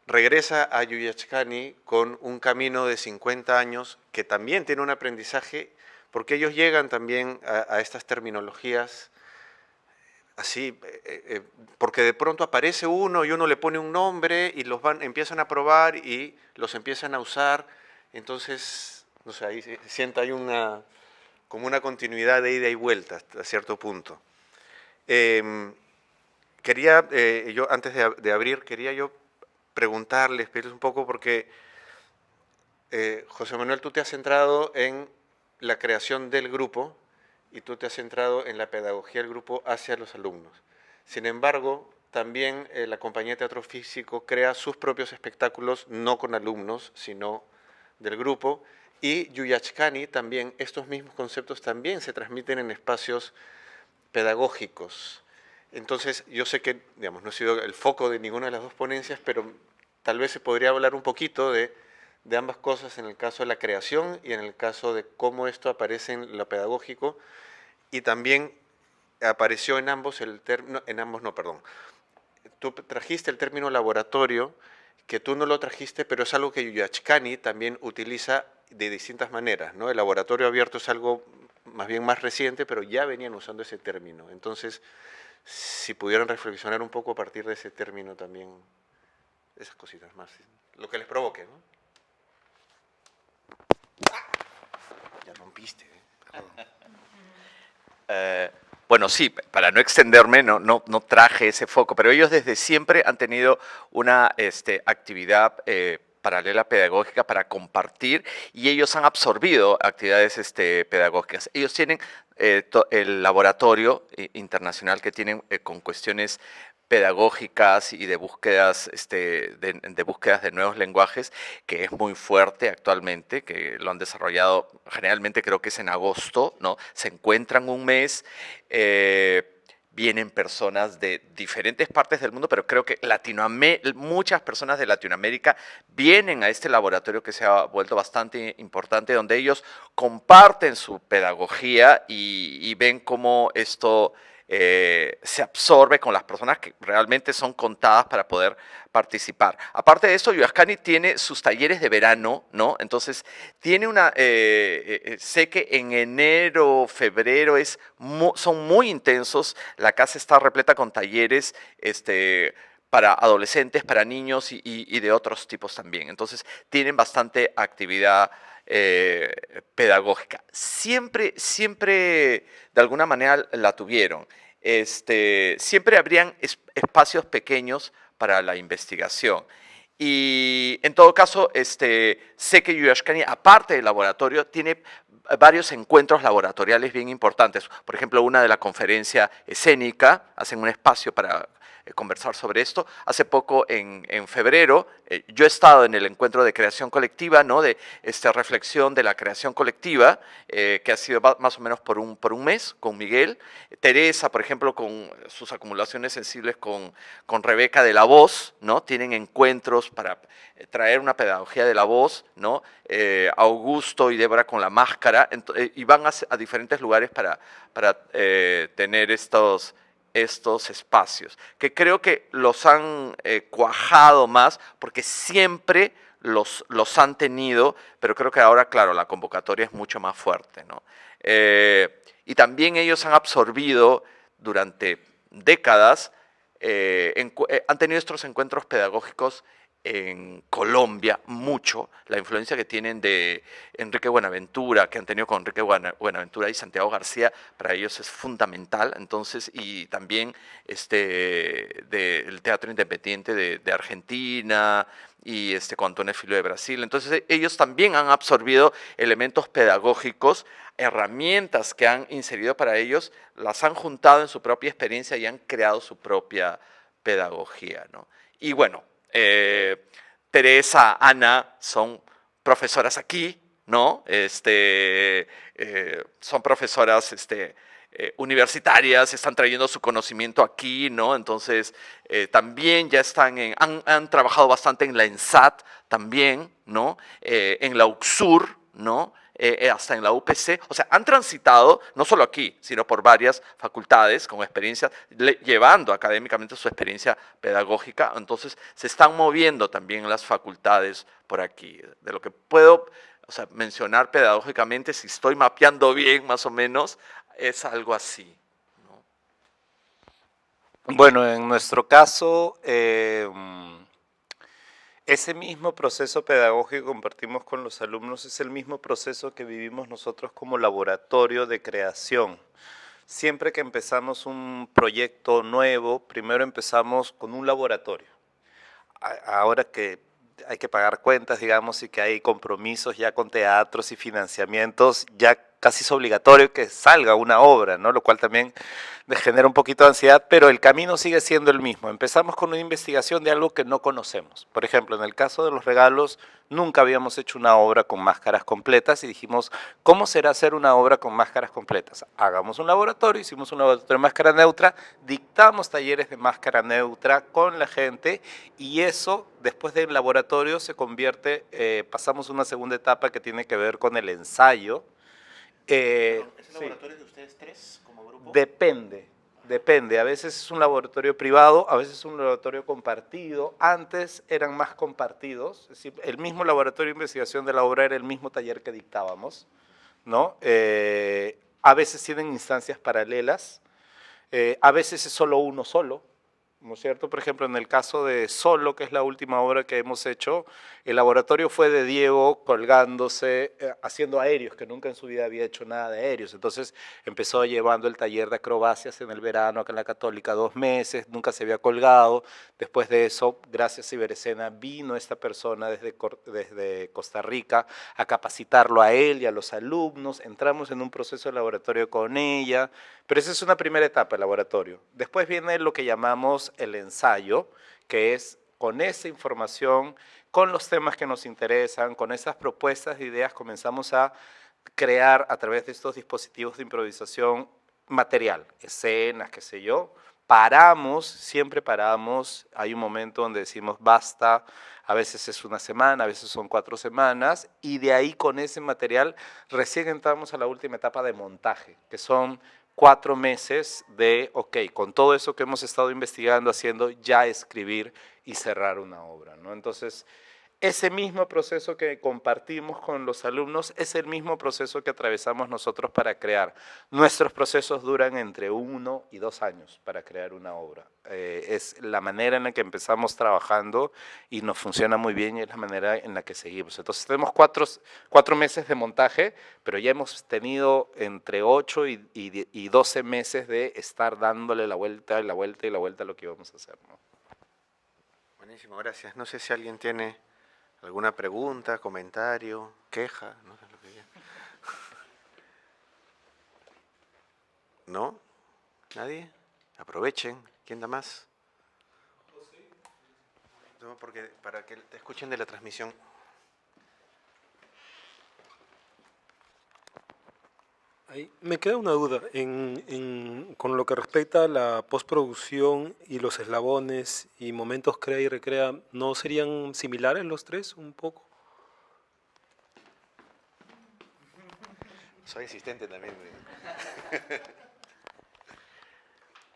regresa a Yuyachkani con un camino de 50 años que también tiene un aprendizaje, porque ellos llegan también a estas terminologías así, porque de pronto aparece uno y uno le pone un nombre y empiezan a probar y los empiezan a usar, entonces, no sé, ahí se sienta hay como una continuidad de ida y vuelta hasta cierto punto. Quería, yo antes de abrir, quería yo preguntarles, pedirles un poco, porque José Manuel, tú te has centrado en la creación del grupo, y tú te has centrado en la pedagogía del grupo hacia los alumnos. Sin embargo, también la compañía de teatro físico crea sus propios espectáculos, no con alumnos, sino del grupo, y Yuyachkani también, estos mismos conceptos también se transmiten en espacios pedagógicos. Entonces, yo sé que, digamos, no he sido el foco de ninguna de las dos ponencias, pero tal vez se podría hablar un poquito de ambas cosas en el caso de la creación y en el caso de cómo esto aparece en lo pedagógico, y también apareció en ambos el término, tú trajiste el término laboratorio, que tú no lo trajiste, pero es algo que Yuyachkani también utiliza de distintas maneras, ¿no? El laboratorio abierto es algo más bien más reciente, pero ya venían usando ese término. Entonces, si pudieran reflexionar un poco a partir de ese término también, esas cositas más, lo que les provoque, ¿no? Ya rompiste, Bueno, sí, para no extenderme, no traje ese foco, pero ellos desde siempre han tenido una actividad paralela pedagógica para compartir, y ellos han absorbido actividades pedagógicas. Ellos tienen el laboratorio internacional que tienen con cuestiones pedagógicas y de búsquedas, de búsquedas de nuevos lenguajes, que es muy fuerte actualmente, que lo han desarrollado generalmente, creo que es en agosto, ¿no? Se encuentran un mes, vienen personas de diferentes partes del mundo, pero creo que muchas personas de Latinoamérica vienen a este laboratorio que se ha vuelto bastante importante, donde ellos comparten su pedagogía y ven cómo esto se absorbe con las personas que realmente son contadas para poder participar. Aparte de eso, Yuyachkani tiene sus talleres de verano, ¿no? Entonces, tiene sé que en enero, febrero son muy intensos, la casa está repleta con talleres, para adolescentes, para niños y de otros tipos también. Entonces, tienen bastante actividad pedagógica. Siempre, de alguna manera la tuvieron. Siempre habrían espacios pequeños para la investigación. Y en todo caso, sé que Yuyachkani, aparte del laboratorio, tiene varios encuentros laboratoriales bien importantes. Por ejemplo, una de la conferencia escénica, hacen un espacio para conversar sobre esto. Hace poco, en febrero, yo he estado en el encuentro de creación colectiva, ¿no? De esta reflexión de la creación colectiva, que ha sido más o menos por un mes con Miguel. Teresa, por ejemplo, con sus acumulaciones sensibles con Rebeca de la voz, ¿no? Tienen encuentros para traer una pedagogía de la voz, ¿no? Augusto y Débora con la máscara, y van a diferentes lugares para tener estos espacios, que creo que los han cuajado más, porque siempre los han tenido, pero creo que ahora, claro, la convocatoria es mucho más fuerte, ¿no? Y también ellos han absorbido durante décadas, han tenido estos encuentros pedagógicos en Colombia mucho, la influencia que tienen de Enrique Buenaventura, que han tenido con Enrique Buenaventura y Santiago García, para ellos es fundamental. Entonces, y también del teatro independiente de Argentina, y con Antonio Filho de Brasil. Entonces, ellos también han absorbido elementos pedagógicos, herramientas que han inserido para ellos, las han juntado en su propia experiencia y han creado su propia pedagogía, ¿no? Y bueno, Teresa, Ana son profesoras aquí, ¿no? Son profesoras universitarias, están trayendo su conocimiento aquí, ¿no? Entonces, también ya han trabajado bastante en la ENSAT también, ¿no? En la UXUR, ¿no? Hasta en la UPC, o sea, han transitado no solo aquí, sino por varias facultades con experiencia, llevando académicamente su experiencia pedagógica. Entonces se están moviendo también las facultades por aquí. De lo que puedo, o sea, mencionar pedagógicamente, si estoy mapeando bien más o menos, es algo así, ¿no? Bueno, en nuestro caso, ese mismo proceso pedagógico que compartimos con los alumnos es el mismo proceso que vivimos nosotros como laboratorio de creación. Siempre que empezamos un proyecto nuevo, primero empezamos con un laboratorio. Ahora que hay que pagar cuentas, digamos, y que hay compromisos ya con teatros y financiamientos, ya casi es obligatorio que salga una obra, ¿no? Lo cual también genera un poquito de ansiedad, pero el camino sigue siendo el mismo. Empezamos con una investigación de algo que no conocemos. Por ejemplo, en el caso de los regalos, nunca habíamos hecho una obra con máscaras completas y dijimos, ¿cómo será hacer una obra con máscaras completas? Hagamos un laboratorio, hicimos un laboratorio de máscara neutra, dictamos talleres de máscara neutra con la gente y eso, después del laboratorio, se convierte, pasamos a una segunda etapa que tiene que ver con el ensayo. ¿Es el laboratorio de ustedes tres como grupo? Depende. A veces es un laboratorio privado, a veces es un laboratorio compartido. Antes eran más compartidos, es decir, el mismo laboratorio de investigación de la obra era el mismo taller que dictábamos, ¿no? A veces tienen instancias paralelas, a veces es solo uno solo, ¿no es cierto? Por ejemplo, en el caso de Solo, que es la última obra que hemos hecho, el laboratorio fue de Diego colgándose, haciendo aéreos, que nunca en su vida había hecho nada de aéreos. Entonces empezó llevando el taller de acrobacias en el verano acá en la Católica 2 meses, nunca se había colgado. Después de eso, gracias a Iberescena, vino esta persona desde Costa Rica a capacitarlo a él y a los alumnos. Entramos en un proceso de laboratorio con ella, pero esa es una primera etapa, el laboratorio. Después viene lo que llamamos el ensayo, que es con esa información, con los temas que nos interesan, con esas propuestas de ideas, comenzamos a crear a través de estos dispositivos de improvisación material, escenas, qué sé yo. Paramos, siempre paramos, hay un momento donde decimos basta, a veces es una semana, a veces son 4 semanas, y de ahí con ese material recién entramos a la última etapa de montaje, que son 4 meses de, ok, con todo eso que hemos estado investigando, haciendo, ya escribir y cerrar una obra, ¿no? Entonces, ese mismo proceso que compartimos con los alumnos es el mismo proceso que atravesamos nosotros para crear. Nuestros procesos duran entre 1 y 2 años para crear una obra. Es la manera en la que empezamos trabajando y nos funciona muy bien y es la manera en la que seguimos. Entonces tenemos 4 meses de montaje, pero ya hemos tenido entre 8 y 12 meses de estar dándole la vuelta y la vuelta y la vuelta a lo que íbamos a hacer, ¿no? Buenísimo, gracias. No sé si alguien tiene alguna pregunta, comentario, queja, no sé lo que diga. ¿No? ¿Nadie? Aprovechen. ¿Quién da más? No, porque para que te escuchen de la transmisión. Ahí me queda una duda. Con lo que respecta a la postproducción y los eslabones y momentos crea y recrea, ¿no serían similares los tres un poco? Soy asistente también.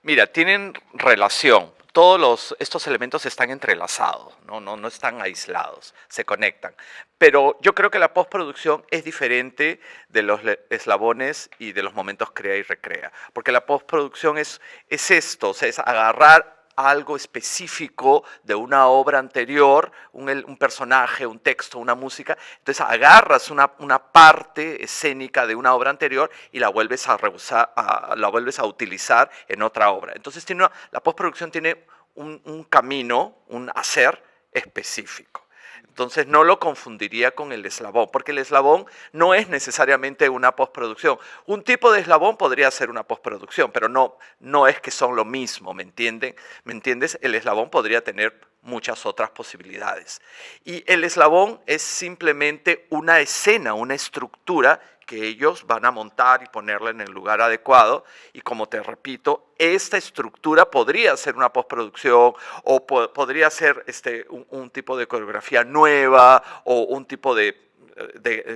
Mira, tienen relación. Todos estos elementos están entrelazados, no están aislados, se conectan. Pero yo creo que la postproducción es diferente de los eslabones y de los momentos crea y recrea. Porque la postproducción es esto, o sea, es agarrar algo específico de una obra anterior, un personaje, un texto, una música, entonces agarras una parte escénica de una obra anterior y la vuelves a utilizar en otra obra. Entonces la postproducción tiene un camino, un hacer específico. Entonces no lo confundiría con el eslabón, porque el eslabón no es necesariamente una postproducción. Un tipo de eslabón podría ser una postproducción, pero no es que son lo mismo, ¿me entienden? ¿Me entiendes? El eslabón podría tener muchas otras posibilidades. Y el eslabón es simplemente una escena, una estructura que ellos van a montar y ponerla en el lugar adecuado. Y como te repito, esta estructura podría ser una postproducción o podría ser un tipo de coreografía nueva o un tipo de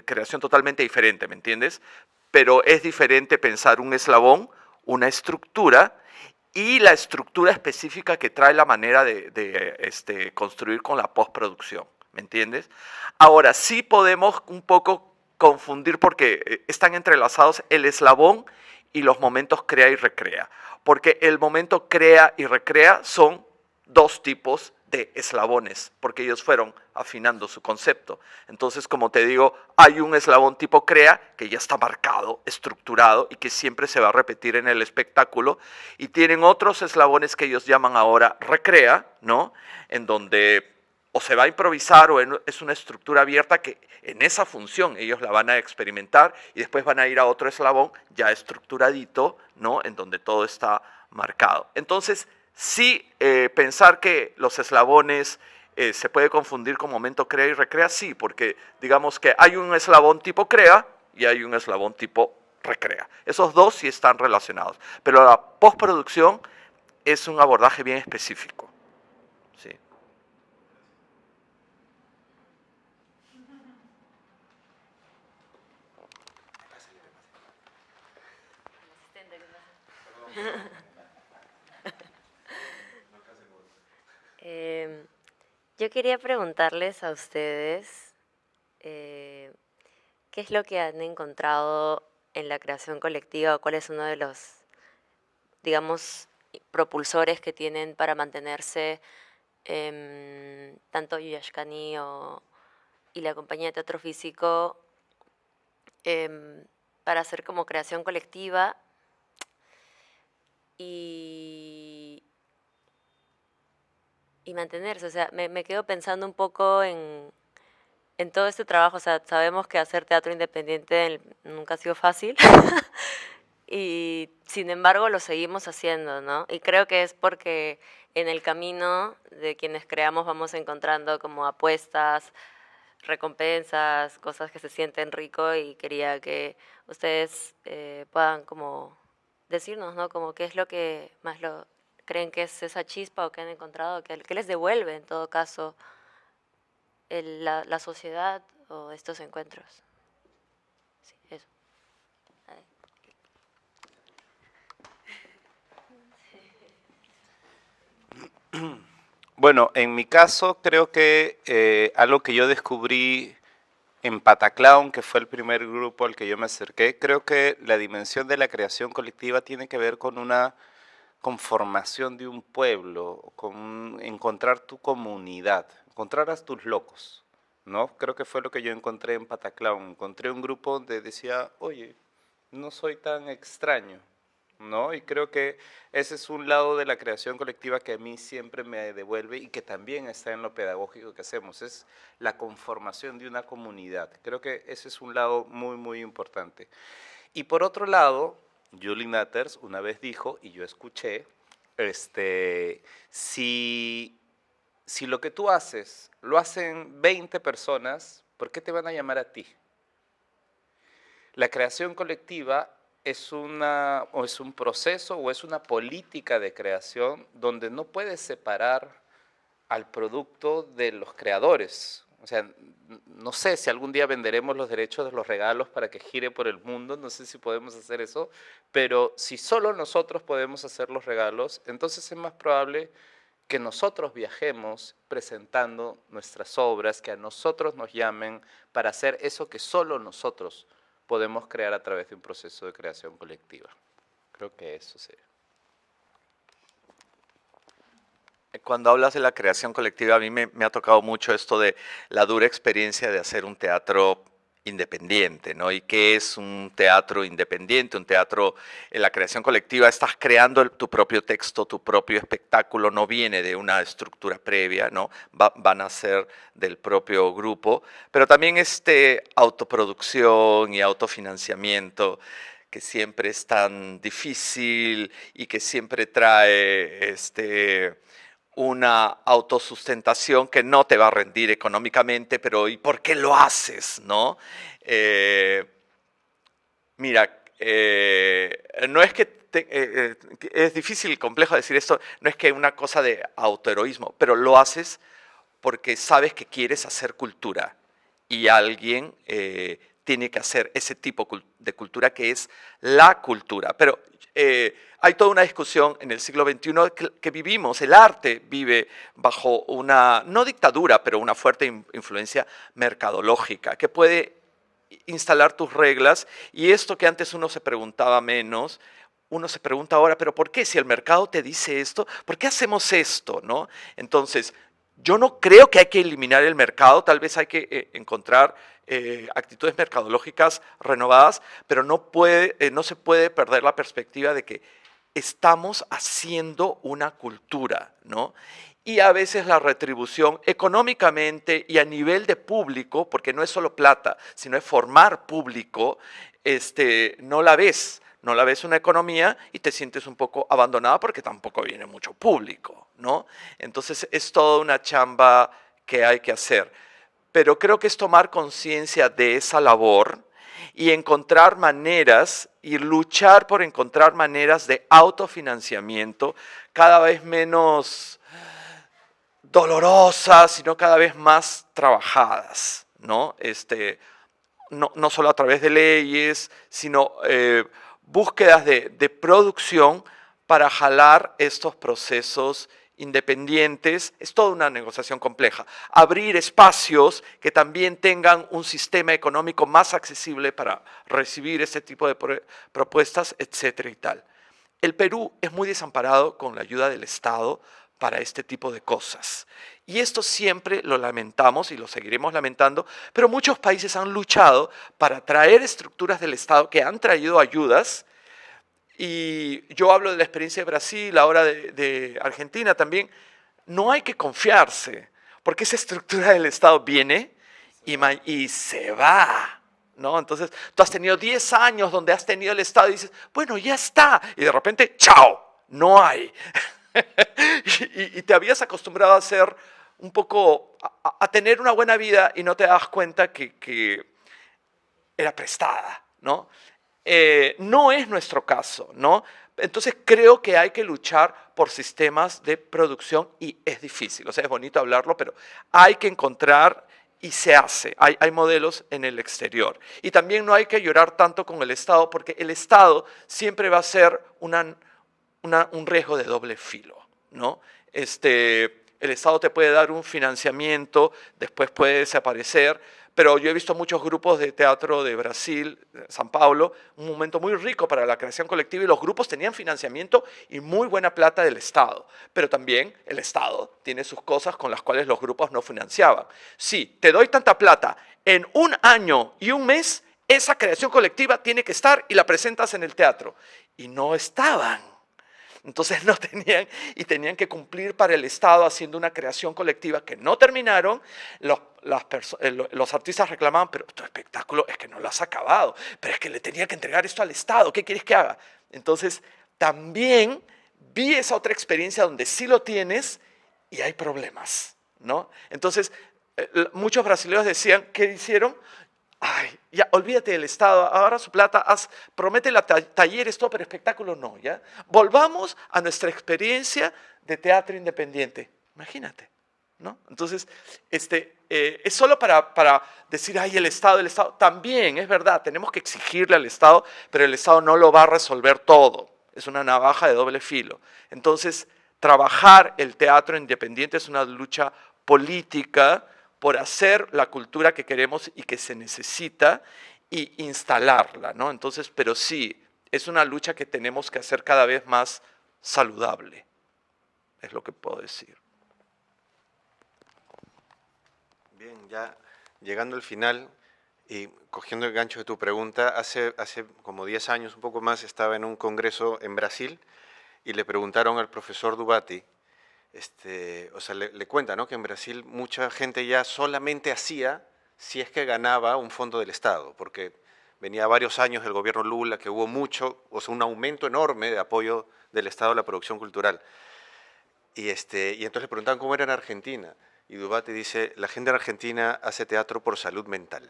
creación totalmente diferente, ¿me entiendes? Pero es diferente pensar un eslabón, una estructura, y la estructura específica que trae la manera de construir con la postproducción, ¿me entiendes? Ahora, sí podemos un poco confundir porque están entrelazados el eslabón y los momentos crea y recrea, porque el momento crea y recrea son dos tipos de eslabones, porque ellos fueron afinando su concepto. Entonces, como te digo, hay un eslabón tipo crea que ya está marcado, estructurado y que siempre se va a repetir en el espectáculo, y tienen otros eslabones que ellos llaman ahora recrea, ¿no? En donde o se va a improvisar o es una estructura abierta que en esa función ellos la van a experimentar y después van a ir a otro eslabón ya estructuradito, ¿no? En donde todo está marcado. Entonces, sí, pensar que los eslabones se puede confundir con momento crea y recrea, sí, porque digamos que hay un eslabón tipo crea y hay un eslabón tipo recrea. Esos dos sí están relacionados, pero la postproducción es un abordaje bien específico. Sí. Yo quería preguntarles a ustedes qué es lo que han encontrado en la creación colectiva o cuál es uno de los, digamos, propulsores que tienen para mantenerse tanto Yuyashkani y la compañía de teatro físico para hacer como creación colectiva y mantenerse. O sea, me quedo pensando un poco en todo este trabajo. O sea, sabemos que hacer teatro independiente nunca ha sido fácil y sin embargo lo seguimos haciendo, ¿no? Y creo que es porque en el camino de quienes creamos vamos encontrando como apuestas, recompensas, cosas que se sienten rico, y quería que ustedes puedan como decirnos, ¿no? Como qué es lo que más lo creen que es esa chispa o que han encontrado, que les devuelve en todo caso la sociedad o estos encuentros. Sí, eso. Bueno, en mi caso creo que algo que yo descubrí en Pataclown, que fue el primer grupo al que yo me acerqué, creo que la dimensión de la creación colectiva tiene que ver con una conformación de un pueblo, con encontrar tu comunidad, encontrar a tus locos, ¿no? Creo que fue lo que yo encontré en Pataclown. Encontré un grupo donde decía, oye, no soy tan extraño, ¿no? Y creo que ese es un lado de la creación colectiva que a mí siempre me devuelve y que también está en lo pedagógico que hacemos, es la conformación de una comunidad. Creo que ese es un lado muy, muy importante. Y por otro lado, Julie Natters una vez dijo, y yo escuché, si si lo que tú haces lo hacen 20 personas, ¿por qué te van a llamar a ti? La creación colectiva es un proceso o es una política de creación donde no puedes separar al producto de los creadores. O sea, no sé si algún día venderemos los derechos de los regalos para que gire por el mundo, no sé si podemos hacer eso, pero si solo nosotros podemos hacer los regalos, entonces es más probable que nosotros viajemos presentando nuestras obras, que a nosotros nos llamen para hacer eso que solo nosotros podemos crear a través de un proceso de creación colectiva. Creo que eso sería. Cuando hablas de la creación colectiva, a mí me ha tocado mucho esto de la dura experiencia de hacer un teatro independiente, ¿no? ¿Y qué es un teatro independiente? Un teatro en la creación colectiva, estás creando tu propio texto, tu propio espectáculo, no viene de una estructura previa, ¿no? Van a ser del propio grupo, pero también autoproducción y autofinanciamiento que siempre es tan difícil y que siempre trae una autosustentación que no te va a rendir económicamente, pero ¿y por qué lo haces? ¿No? Mira, no es que es difícil y complejo decir esto, no es que una cosa de autoheroísmo, pero lo haces porque sabes que quieres hacer cultura y alguien tiene que hacer ese tipo de cultura que es la cultura. Pero hay toda una discusión en el siglo XXI que vivimos, el arte vive bajo una, no dictadura, pero una fuerte influencia mercadológica que puede instalar tus reglas y esto que antes uno se preguntaba menos, uno se pregunta ahora, pero ¿por qué? Si el mercado te dice esto, ¿por qué hacemos esto? ¿No? Entonces, yo no creo que hay que eliminar el mercado, tal vez hay que encontrar actitudes mercadológicas renovadas, pero no se puede perder la perspectiva de que estamos haciendo una cultura, ¿no? Y a veces la retribución económicamente y a nivel de público, porque no es solo plata, sino es formar público, no la ves. No la ves una economía y te sientes un poco abandonada porque tampoco viene mucho público, ¿no? Entonces es toda una chamba que hay que hacer. Pero creo que es tomar conciencia de esa labor y encontrar maneras y luchar por encontrar maneras de autofinanciamiento cada vez menos dolorosas, sino cada vez más trabajadas, ¿no? No solo a través de leyes, sino búsquedas de producción para jalar estos procesos independientes. Es toda una negociación compleja. Abrir espacios que también tengan un sistema económico más accesible para recibir este tipo de propuestas, etcétera y tal. El Perú es muy desamparado con la ayuda del Estado para este tipo de cosas. Y esto siempre lo lamentamos y lo seguiremos lamentando, pero muchos países han luchado para traer estructuras del Estado que han traído ayudas. Y yo hablo de la experiencia de Brasil, ahora de Argentina también. No hay que confiarse, porque esa estructura del Estado viene y se va, ¿no? Entonces, tú has tenido 10 años donde has tenido el Estado y dices, bueno, ya está. Y de repente, ¡chao! No hay. y te habías acostumbrado a ser un poco, a tener una buena vida y no te das cuenta que era prestada, ¿no? No es nuestro caso, ¿no? Entonces creo que hay que luchar por sistemas de producción y es difícil, o sea, es bonito hablarlo, pero hay que encontrar y se hace. Hay modelos en el exterior. Y también no hay que llorar tanto con el Estado porque el Estado siempre va a ser un riesgo de doble filo, ¿no? El Estado te puede dar un financiamiento, después puede desaparecer, pero yo he visto muchos grupos de teatro de Brasil, San Paulo, un momento muy rico para la creación colectiva y los grupos tenían financiamiento y muy buena plata del Estado, pero también el Estado tiene sus cosas con las cuales los grupos no financiaban. Sí, te doy tanta plata, en un año y un mes esa creación colectiva tiene que estar y la presentas en el teatro. Y no estaban. Entonces no tenían y tenían que cumplir para el Estado haciendo una creación colectiva que no terminaron. Los artistas reclamaban, pero tu espectáculo es que no lo has acabado, pero es que le tenía que entregar esto al Estado, ¿qué quieres que haga? Entonces también vi esa otra experiencia donde sí lo tienes y hay problemas, ¿no? Entonces, muchos brasileños decían, ¿qué hicieron? Ay, ya, olvídate del Estado, agarra su plata, promete talleres, todo, pero espectáculos no, ¿ya? Volvamos a nuestra experiencia de teatro independiente. Imagínate, ¿no? Entonces, es solo para decir, ay, el Estado. También, es verdad, tenemos que exigirle al Estado, pero el Estado no lo va a resolver todo. Es una navaja de doble filo. Entonces, trabajar el teatro independiente es una lucha política por hacer la cultura que queremos y que se necesita y instalarla, ¿no? Entonces, pero sí, es una lucha que tenemos que hacer cada vez más saludable, es lo que puedo decir. Bien, ya llegando al final y cogiendo el gancho de tu pregunta, hace como 10 años, un poco más, estaba en un congreso en Brasil y le preguntaron al profesor Dubati, o sea, le cuenta, ¿no?, que en Brasil mucha gente ya solamente hacía si es que ganaba un fondo del Estado, porque venía varios años del gobierno Lula, que hubo mucho, o sea, un aumento enorme de apoyo del Estado a la producción cultural. Y entonces le preguntaban cómo era en Argentina, y Dubati dice, la gente en Argentina hace teatro por salud mental.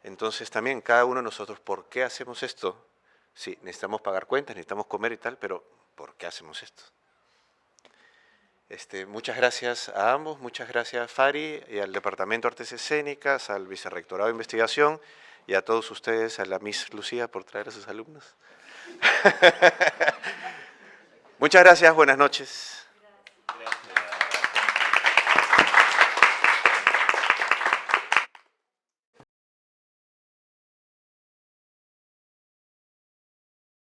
Entonces también cada uno de nosotros, ¿por qué hacemos esto? Sí, necesitamos pagar cuentas, necesitamos comer y tal, pero ¿por qué hacemos esto? Muchas gracias a ambos, muchas gracias Fari y al Departamento de Artes Escénicas, al Vicerrectorado de Investigación y a todos ustedes, a la Miss Lucía por traer a sus alumnos. Muchas gracias, buenas noches.